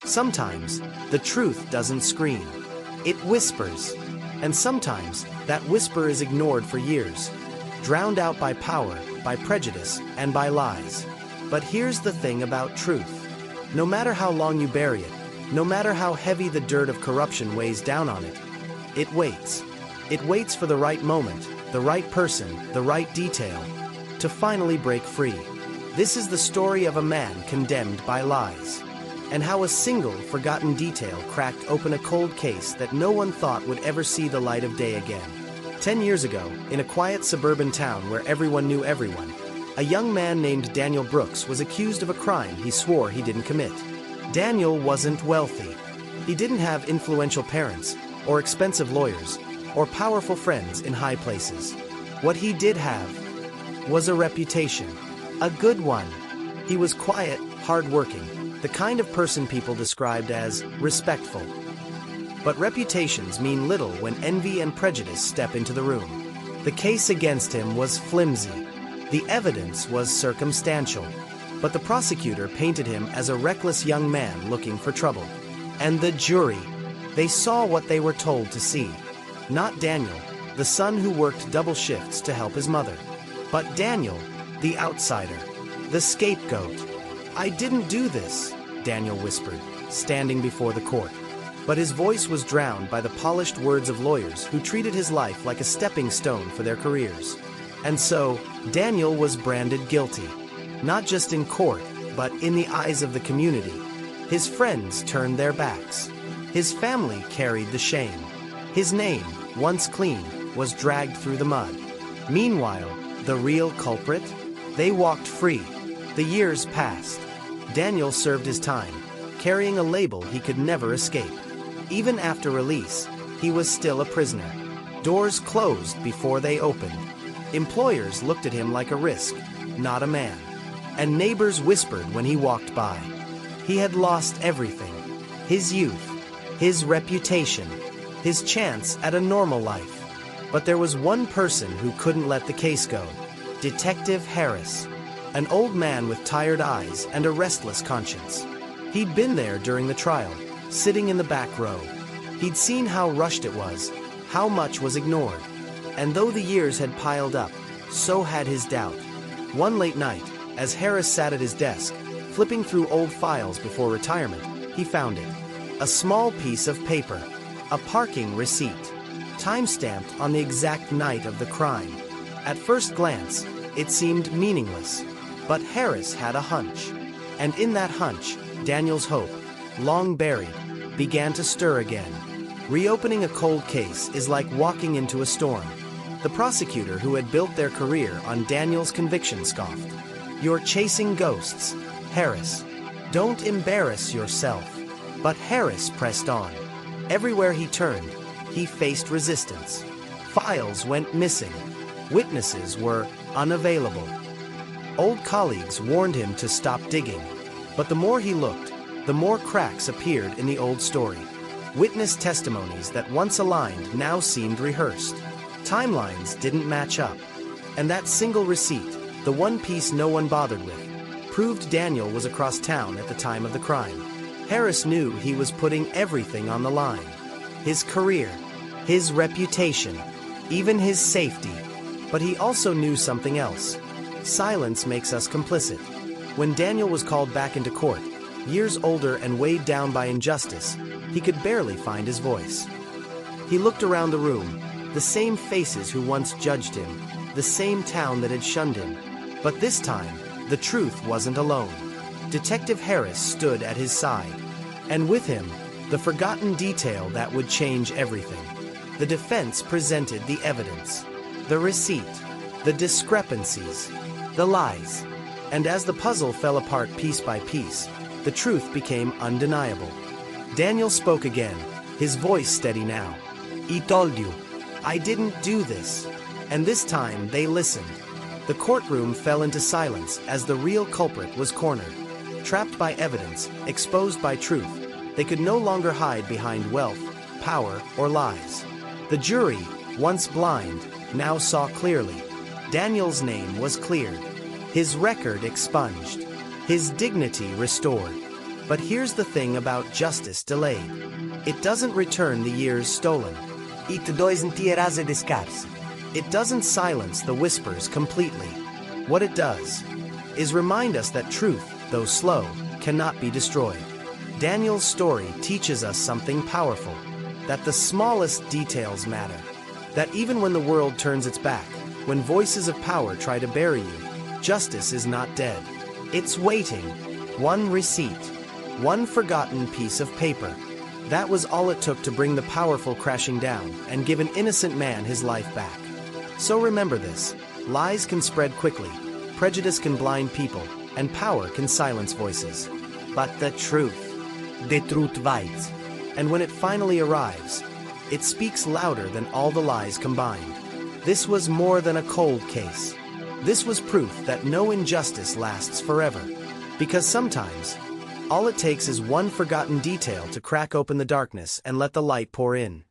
Sometimes, the truth doesn't scream. It whispers. And sometimes, that whisper is ignored for years, drowned out by power, by prejudice, and by lies. But here's the thing about truth. No matter how long you bury it, no matter how heavy the dirt of corruption weighs down on it, it waits. It waits for the right moment, the right person, the right detail, to finally break free. This is the story of a man condemned by lies, and how a single, forgotten detail cracked open a cold case that no one thought would ever see the light of day again. 10 years ago, in a quiet suburban town where everyone knew everyone, a young man named Daniel Brooks was accused of a crime he swore he didn't commit. Daniel wasn't wealthy. He didn't have influential parents, or expensive lawyers, or powerful friends in high places. What he did have was a reputation. A good one. He was quiet, hardworking, the kind of person people described as respectful. But reputations mean little when envy and prejudice step into the room. The case against him was flimsy. The evidence was circumstantial. But the prosecutor painted him as a reckless young man looking for trouble. And the jury, they saw what they were told to see. Not Daniel, the son who worked double shifts to help his mother, but Daniel, the outsider, the scapegoat. "I didn't do this," Daniel whispered, standing before the court. But his voice was drowned by the polished words of lawyers who treated his life like a stepping stone for their careers. And so, Daniel was branded guilty, not just in court, but in the eyes of the community. His friends turned their backs. His family carried the shame. His name, once clean, was dragged through the mud. Meanwhile, the real culprit? They walked free. The years passed. Daniel served his time, carrying a label he could never escape. Even after release, he was still a prisoner. Doors closed before they opened. Employers looked at him like a risk, not a man. And neighbors whispered when he walked by. He had lost everything. His youth, his reputation, his chance at a normal life. But there was one person who couldn't let the case go. Detective Harris. An old man with tired eyes and a restless conscience. He'd been there during the trial, sitting in the back row. He'd seen how rushed it was, how much was ignored. And though the years had piled up, so had his doubt. One late night, as Harris sat at his desk, flipping through old files before retirement, he found it. A small piece of paper. A parking receipt. Time-stamped on the exact night of the crime. At first glance, it seemed meaningless. But Harris had a hunch. And in that hunch, Daniel's hope, long buried, began to stir again. Reopening a cold case is like walking into a storm. The prosecutor who had built their career on Daniel's conviction scoffed. "You're chasing ghosts, Harris. Don't embarrass yourself." But Harris pressed on. Everywhere he turned, he faced resistance. Files went missing. Witnesses were unavailable. Old colleagues warned him to stop digging. But the more he looked, the more cracks appeared in the old story. Witness testimonies that once aligned now seemed rehearsed. Timelines didn't match up. And that single receipt, the one piece no one bothered with, proved Daniel was across town at the time of the crime. Harris knew he was putting everything on the line. His career, his reputation, even his safety. But he also knew something else. Silence makes us complicit. When Daniel was called back into court, years older and weighed down by injustice, he could barely find his voice. He looked around the room, the same faces who once judged him, the same town that had shunned him. But this time, the truth wasn't alone. Detective Harris stood at his side. And with him, the forgotten detail that would change everything. The defense presented the evidence, the receipt, the discrepancies, the lies. And as the puzzle fell apart piece by piece, the truth became undeniable. Daniel spoke again, his voice steady now. "I told you. I didn't do this." And this time they listened. The courtroom fell into silence as the real culprit was cornered. Trapped by evidence, exposed by truth, they could no longer hide behind wealth, power, or lies. The jury, once blind, now saw clearly. Daniel's name was cleared, his record expunged, his dignity restored. But here's the thing about justice delayed. It doesn't return the years stolen. It doesn't erase the scars. It doesn't silence the whispers completely. What it does is remind us that truth, though slow, cannot be destroyed. Daniel's story teaches us something powerful, that the smallest details matter. That even when the world turns its back, when voices of power try to bury you, justice is not dead. It's waiting. One receipt, one forgotten piece of paper. That was all it took to bring the powerful crashing down and give an innocent man his life back. So remember this: lies can spread quickly, prejudice can blind people, and power can silence voices. But the truth waits. And when it finally arrives, it speaks louder than all the lies combined. This was more than a cold case. This was proof that no injustice lasts forever. Because sometimes, all it takes is one forgotten detail to crack open the darkness and let the light pour in.